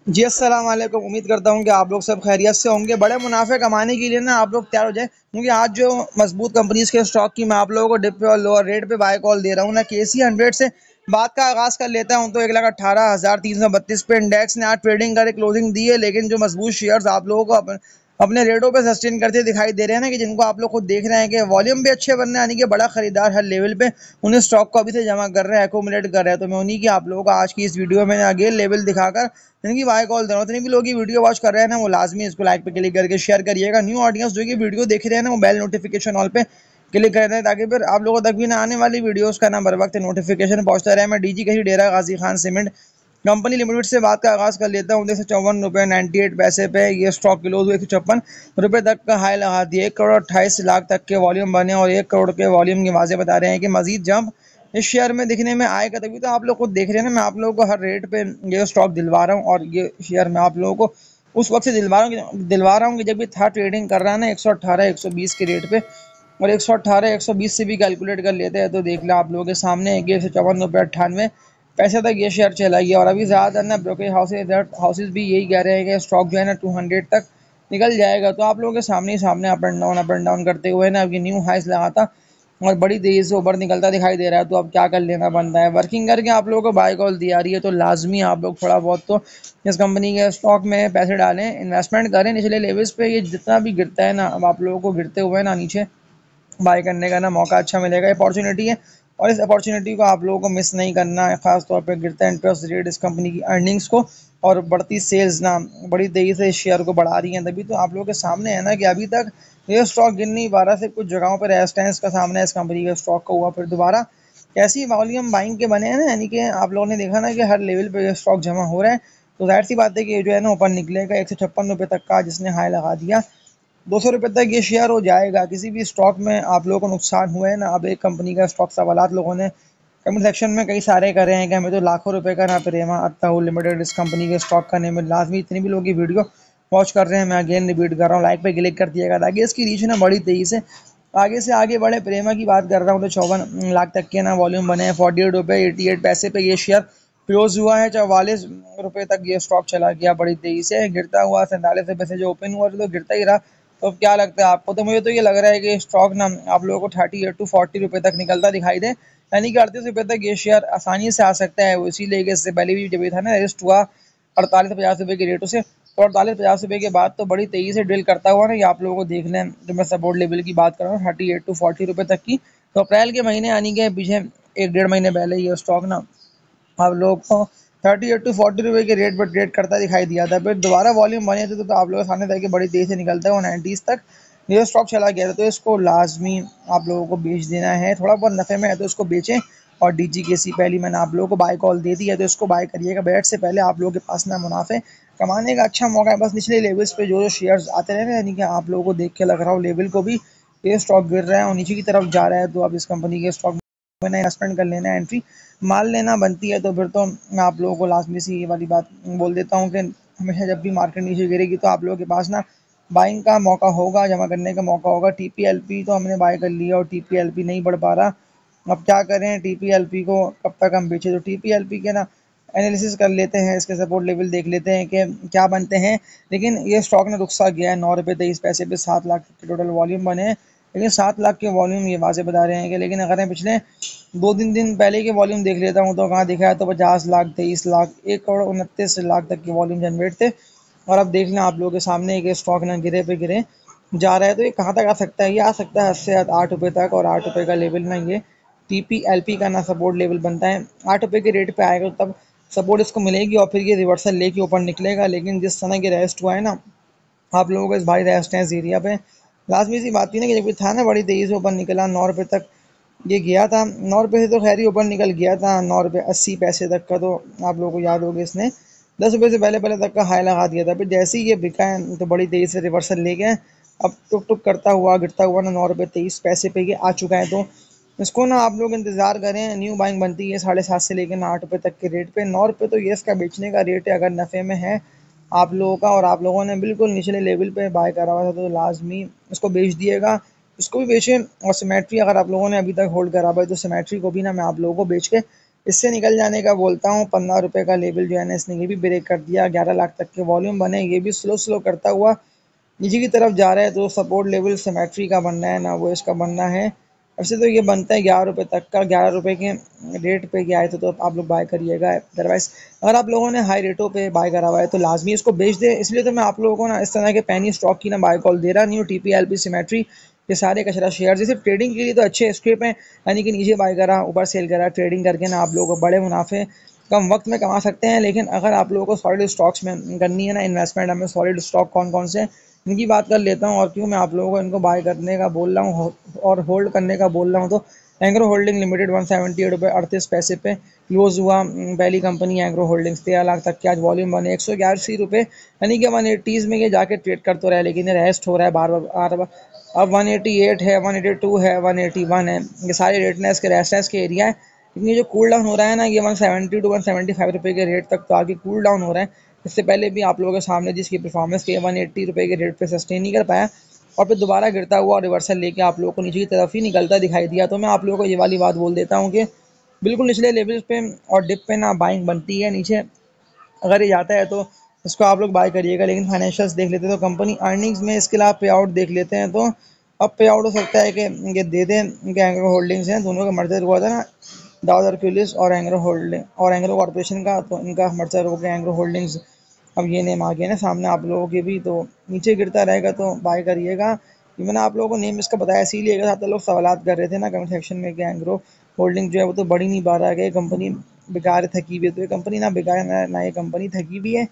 जी अस्सलाम वालेकुम। उम्मीद करता हूँ कि आप लोग सब खैरियत से होंगे। बड़े मुनाफे कमाने के लिए ना आप लोग तैयार हो जाए, क्योंकि आज जो मजबूत कंपनीज के स्टॉक की मैं आप लोगों को डिप पे और लोअर रेट पे बाय कॉल दे रहा हूँ ना। KC 100 से बात का आगाज कर लेता हूँ। तो 1,18,332 पे इंडेक्स ने आज ट्रेडिंग कर क्लोजिंग दी है, लेकिन जो मजबूत शेयर्स आप लोगों को अपने रेटों पे सस्टेन करते दिखाई दे रहे हैं ना, कि जिनको आप लोग खुद देख रहे हैं कि वॉल्यूम भी अच्छे बन रहे हैं, यानी कि बड़ा खरीदार हर लेवल पे उन्हें स्टॉक को अभी से जमा कर रहे हैं, एकोमुलेट कर रहे हैं। तो मैं उन्हीं की आप लोगों को आज की इस वीडियो में अगेन लेवल दिखाकर इनकी बाय कॉल दे रहा हूँ। जितने भी लोग ये वीडियो वॉच कर रहे हैं ना, वो लाजमी इसको लाइक पे क्लिक करके शेयर करिएगा। न्यू ऑडियंस जो कि वीडियो देख रहे हैं ना, वो बेल नोटिफिकेशन ऑल पे क्लिक कर दें, ताकि फिर आप लोगों तक भी ना आने वाली वीडियोस का ना बर वक्त नोटिफिकेशन पहुंचता रहे। मैं डीजी कहीं डेरा Ghazi Khan cement company limited से बात का आगाज कर लेता हूँ। 154.98 रुपये पे ये स्टॉक क्लोज हुए। 156 रुपये तक का हाई लगा दिया। 1,28 लाख तक के वॉल्यूम बने और 1 करोड़ के वॉल्यूम की वाजे बता रहे हैं कि मजीद जंप इस शेयर में दिखने में आएगा। तभी तो आप लोग खुद देख रहे हैं ना, मैं आप लोगों को हर रेट पे ये स्टॉक दिलवा रहा हूँ, और ये शेयर मैं आप लोगों को उस वक्त से दिलवा रहा हूँ कि जब ये था ट्रेडिंग कर रहा है ना 118-120 के रेट पे। और 118-120 से भी कैलकुलेट कर लेते हैं तो देख लो आप लोगों के सामने है कि 154.98 पैसे तक ये शेयर चला गया। और अभी ज़्यादातर ना ब्रोकरेज हाउसेज भी यही कह रहे हैं कि स्टॉक जो है ना 200 तक निकल जाएगा। तो आप लोगों के सामने ही सामने अप एंड डाउन करते हुए ना अभी न्यू हाइस लगाता और बड़ी तेजी से ऊपर निकलता दिखाई दे रहा है। तो अब क्या कर लेना बनता है, वर्किंग करके आप लोगों को बाय कॉल दी आ रही है, तो लाजमी आप लोग थोड़ा बहुत तो इस कंपनी के स्टॉक में पैसे डालें, इन्वेस्टमेंट करें निचले लेवल्स पे। ये जितना भी गिरता है ना, अब आप लोगों को गिरते हुए ना नीचे बाय करने का ना मौका अच्छा मिलेगा, अपॉर्चुनिटी है। और इस अपॉर्चुनिटी को आप लोगों को मिस नहीं करना है। खास तौर पे गिरता इंटरेस्ट रेट इस कंपनी की अर्निंग्स को और बढ़ती सेल्स ना बड़ी तेजी से इस शेयर को बढ़ा रही हैं। तभी तो आप लोगों के सामने है ना कि अभी तक ये स्टॉक गिर नहीं पा रहा। सिर्फ कुछ जगहों पर रेजिस्टेंस का सामना इस कंपनी के स्टॉक का हुआ, फिर दोबारा कैसी वॉल्यूम बाइंग के बने हैं ना, यानी कि आप लोगों ने देखा ना कि हर लेवल पे ये स्टॉक जमा हो रहा है। तो जाहिर सी बात है कि ये जो है ना ऊपर निकलेगा। 156 रुपये तक का जिसने हाई लगा दिया, 200 रुपये तक ये शेयर हो जाएगा। किसी भी स्टॉक में आप लोगों को नुकसान हुआ है ना, अब एक कंपनी का स्टॉक सवालात लोगों ने कमेंट सेक्शन में कई सारे करे हैं कि हमें तो लाखों रुपए का ना प्रेमा अत्ता लिमिटेड इस कंपनी के स्टॉक का नेम है। लाजमी इतनी भी लोग ये वीडियो वॉच कर रहे हैं, मैं अगेन रिपीट कर रहा हूँ, लाइक पे क्लिक कर दिएगा ताकि इसकी रीच ना बड़ी तेजी से आगे बढ़े। प्रेमा की बात कर रहा हूँ तो 54 लाख तक के ना वॉल्यूम बने हैं। 48 रुपये 88 पैसे पे ये शेयर क्लोज हुआ है। 44 रुपये तक ये स्टॉक चला गया बड़ी तेजी से, गिरता हुआ 47 रुपये से जो ओपन हुआ तो गिरता ही रहा। तो अब क्या लगता है आपको? तो मुझे तो ये लग रहा है कि स्टॉक ना आप लोगों को 38 to 40 रुपये तक निकलता दिखाई दे, यानी कि 38 रुपये तक ये शेयर आसानी से आ सकता है। वो इसीलिए कि इससे पहले भी जब ये था ना रजिस्ट हुआ 48 से 50 रुपये के रेटों से, तो 48-50 रुपये के बाद तो बड़ी तेजी से ड्रिल करता हुआ ना ये आप लोगों को देख लें। तो मैं सपोर्ट लेवल की बात कर रहा हूँ 38 to 40 रुपये तक की। तो अप्रैल के महीने यानी कि पीछे 1 डेढ़ महीने पहले ये स्टॉक ना आप लोग को 38 to 40 रुपये के रेट पर ट्रेड करता दिखाई दिया था। फिर दोबारा वॉल्यूम बने थे तो आप लोगों के सामने था कि बड़ी तेजी से निकलता है। वो 90s तक ये स्टॉक चला गया था। तो इसको लाजमी आप लोगों को बेच देना है। थोड़ा बहुत नफे में है तो इसको बेचें। और DGKC पहली मैंने आप लोगों को बाय कॉल दे दी है, तो इसको बाय करिएगा। बैठ से पहले आप लोगों के पास ना मुनाफे कमाने का अच्छा मौका है। बस निचले लेवल्स पे जो शेयर्स आते रहे ना, यानी कि आप लोगों को देख के लग रहा हो लेवल को भी ये स्टॉक गिर रहा है और नीचे की तरफ जा रहा है, तो आप इस कंपनी के स्टॉक में इन्वेस्टमेंट कर लेना है, एंट्री माल लेना बनती है। तो फिर तो मैं आप लोगों को लाजमी सी ये वाली बात बोल देता हूँ कि हमेशा जब भी मार्केट नीचे गिरेगी तो आप लोगों के पास ना बाइंग का मौका होगा, जमा करने का मौका होगा। TPLP तो हमने बाय कर लिया और TPLP नहीं बढ़ पा रहा। अब क्या करें, TPLP को कब तक हम बेचें? तो TPLP के ना एनालिसिस कर लेते हैं, इसके सपोर्ट लेवल देख लेते हैं कि क्या बनते हैं। लेकिन ये स्टॉक ने रुखसा गया है। 9 रुपये 23 पैसे पे 7 लाख के टोटल वॉल्यूम बने हैं, लेकिन 7 लाख के वॉल्यूम ये वाजे बता रहे हैं कि, लेकिन अगर हम पिछले 2-3 दिन पहले के वॉल्यूम देख लेता हूँ तो कहाँ दिखा है, तो 50 लाख 23 लाख 1 करोड़ 29 लाख तक के वॉल्यूम जनरेट थे। और अब देख लें आप लोगों के सामने कि स्टॉक ना गिरे पे गिरे जा रहा है। तो ये कहाँ तक आ सकता है? ये आ सकता है 8 से 8 रुपये तक, और 8 रुपये का लेवल ना ये TPLP का ना सपोर्ट लेवल बनता है। 8 रुपये के रेट पे आएगा तब सपोर्ट इसको मिलेगी और फिर ये रिवर्सल लेके ऊपर निकलेगा। लेकिन जिस तरह की रेस्ट हुआ है ना आप लोगों को इस भारी रेजिस्टेंस एरिया पे, लाजमी सी बात थी ना कि जब था ना बड़ी तेजी से ऊपर निकला 9 रुपये तक ये गया था। 9 रुपये से तो खैर ही ऊपर निकल गया था, 9 रुपये 80 पैसे तक का। तो आप लोगों को याद होगा इसने 10 रुपये से पहले पहले तक का हाई लगा दिया था। फिर जैसे ही ये बिका है तो बड़ी तेजी से रिवर्सल ले गए। अब टुक टुक करता हुआ गिरता हुआ ना 9 रुपये 23 पैसे पे ये आ चुका है। तो इसको ना आप लोग इंतजार करें। न्यू बाइंग बनती है 7.5 से लेकर 8 रुपये तक के रेट पे। 9 रुपये तो ये इसका बेचने का रेट है अगर नफ़े में है आप लोगों का, और आप लोगों ने बिल्कुल निचले लेवल पे बाय करा हुआ था, तो लाजमी उसको बेच दिएगा। इसको भी बेचें। और सिमेट्री अगर आप लोगों ने अभी तक होल्ड करा हुआ है तो सिमेट्री को भी ना मैं आप लोगों को बेच के इससे निकल जाने का बोलता हूँ। 15 रुपये का लेवल जो है ना इसने ये भी ब्रेक कर दिया। 11 लाख तक के वॉल्यूम बने, ये भी स्लो स्लो करता हुआ नीचे की तरफ जा रहा है। तो सपोर्ट लेवल सिमेट्री का बनना है ना, वो इसका बनना है। वैसे तो ये बनता है 11 रुपये तक का। 11 रुपये के रेट पे गया है तो आप लोग बाय करिएगा। अदरवाइज अगर आप लोगों ने हाई रेटों पे बाय करा हुआ है तो लाजमी इसको बेच दे। इसलिए तो मैं आप लोगों को ना इस तरह के पैनी स्टॉक की ना बाय कॉल दे रहा नहीं हूँ। TPLP सिमेट्री ये सारे कचरा शेयर जैसे ट्रेडिंग के लिए तो अच्छे स्क्रिप हैं, यानी कि नीचे बाय करा ऊपर सेल करा, ट्रेडिंग करके ना आप लोगों को बड़े मुनाफे कम वक्त में कमा सकते हैं। लेकिन अगर आप लोगों को सॉलिड स्टॉक्स में करनी है ना इन्वेस्टमेंट, हमें सॉलिड स्टॉक कौन कौन से हैं इनकी बात कर लेता हूँ और क्यों मैं आप लोगों को इनको बाय करने का बोल रहा हूँ और होल्ड करने का बोल रहा हूँ। तो एंग्रो होल्डिंग लिमिटेड 178 रुपये 38 पैसे पे क्लोज हुआ। पहली कंपनी एंग्रो होल्डिंग्स 13 लाख तक के आज वॉल्यूम बने 181 रुपये, यानी कि 180s में ये जाके ट्रेड कर तो रहा है लेकिन ये रेस्ट हो रहा है बार बार। अब 188 है, 182 है, 181 है, ये सारे रेटनेस के रेस्टनेस के एरिया है। लेकिन ये जो कूल डाउन हो रहा है ना ये 170 टू 175 रुपये के रेट तक तो आगे कूल डाउन हो रहा है। इससे पहले भी आप लोगों के सामने जिसकी परफॉर्मेंस की 180 रुपये के रेट पे सस्टेन नहीं कर पाया और फिर दोबारा गिरता हुआ रिवर्सल लेके आप लोगों को नीचे की तरफ ही निकलता दिखाई दिया। तो मैं आप लोगों को ये वाली बात बोल देता हूँ कि बिल्कुल निचले लेवल्स पे और डिप पे ना बाइंग बनती है। नीचे अगर ये जाता है तो इसको आप लोग बाय करिएगा। लेकिन फाइनेंशियल्स देख लेते हैं तो कंपनी अर्निंग्स में इसके अलावा पे आउट देख लेते हैं तो अब पे आउट हो सकता है कि ये दे दें। इनके एंग्रो होल्डिंग्स हैं, दोनों का मर्जर हुआ था ना, दाऊद हरक्यूलिस और एंग्रो होल्डिंग और एंग्रो कॉर्पोरेशन का, तो इनका मर्जर हो गया एंग्रो होल्डिंग्स। अब ये नेम आ गया ना सामने आप लोगों के भी, तो नीचे गिरता रहेगा तो बाय करिएगा। ये मैंने आप लोगों को नेम इसका बताया इसीलिए साथ लोग सवाल कर रहे थे ना कमेंट सेक्शन में कि एंग्रो होल्डिंग जो है वो तो बढ़ ही नहीं पा रहा है, कि कंपनी बेकार है, थकी हुई है। तो ये कंपनी ना बेकार है ना ये कंपनी थकी हुई है।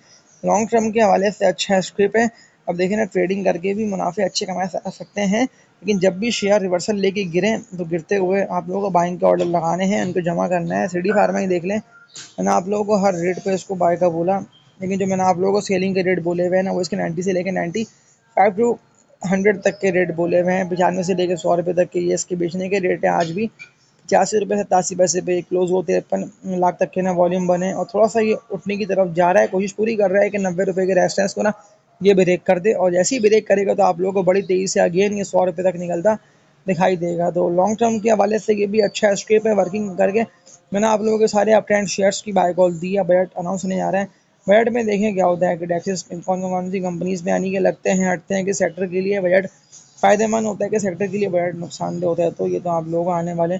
लॉन्ग टर्म के हवाले से अच्छा स्क्रिप है। अब देखिए ना ट्रेडिंग करके भी मुनाफे अच्छे कमा सकते हैं। लेकिन जब भी शेयर रिवर्सल लेके गिरे तो गिरते हुए आप लोगों को बाइंग के ऑर्डर लगाने हैं, उनको जमा करना है। CD फार्मा ही देख लें, मैंने आप लोगों को हर रेट पे इसको बाय का बोला, लेकिन जो मैंने आप लोगों को सेलिंग के रेट बोले हुए हैं ना वो इसके 90 से लेकर 95 टू 100 तक के रेट बोले हुए हैं। 95 से लेकर 100 रुपये तक के ये इसके बेचने के रेट है। आज भी 85 रुपये 87 पैसे पे क्लोज हो, 53 लाख तक के ना वॉल्यूम बने और थोड़ा सा ये उठने की तरफ जा रहा है। कोशिश पूरी कर रहा है कि 90 रुपये के रेजिस्टेंस को ना ये ब्रेक कर दे और जैसे ही ब्रेक करेगा तो आप लोगों को बड़ी तेज़ी से अगेन ये 100 रुपये तक निकलता दिखाई देगा। तो लॉन्ग टर्म के हवाले से ये भी अच्छा स्केप है वर्किंग करके। मैंने आप लोगों के सारे अप ट्रेंड शेयर्स की बाय कॉल दी है। बजट अनाउंस होने जा रहा है, बजट में देखें क्या होता है कि टैक्सेस कौन कौन सी कंपनीज में यानी कि लगते हैं हटते हैं कि सेक्टर के लिए बजट फ़ायदेमंद होता है कि सेक्टर के लिए बजट नुकसानदेह होता है। तो ये तो आप लोगों को आने वाले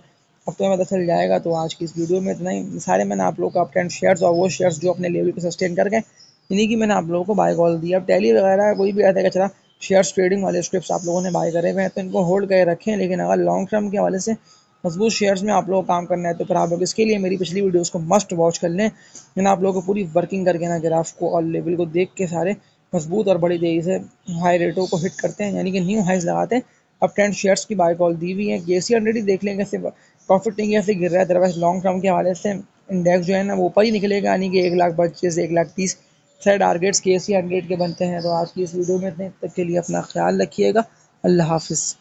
हफ्तों में पता चल जाएगा। तो आज की इस वीडियो में इतना ही। सारे मैंने आप लोगों को अप ट्रेंड शेयर्स और वो शेयर्स जो अपने लेवल को सस्टेन करके इन्हीं की मैंने आप लोगों को बाय कॉल दी। अब टैली वगैरह कोई भी आता है कचरा शेयर्स ट्रेडिंग वाले स्क्रिप्ट आप लोगों ने बाय करे हुए हैं तो इनको होल्ड करके रखें। लेकिन अगर लॉन्ग टर्म के हवाले से मजबूत शेयर्स में आप लोगों को काम करना है तो फिर आप लोग इसके लिए मेरी पिछली वीडियोस को मस्ट वॉच कर लें। मैंने आप लोगों को पूरी वर्किंग करके ना ग्राफ को और लेवल को देख के सारे मजबूत और बड़ी तेज़ी से हाई रेटों को हिट करते हैं, यानी कि न्यू हाइज लगाते हैं। अब 10 शेयर्स की बाय कॉल दी हुई है। गेसी ऑलरेडी देख लेंगे सिर्फ प्रॉफिट नहीं ऐसे गिर रहा है। अदरवाइज लॉन्ग टर्म के हवाले से इंडेक्स जो है ना वो ऊपर ही निकलेगा, यानी कि 1,25,000 1,30,000 सारे टारगेट्स KC 100 के बनते हैं। तो आज की इस वीडियो में इतने तक के लिए अपना ख्याल रखिएगा। अल्लाह हाफिज़।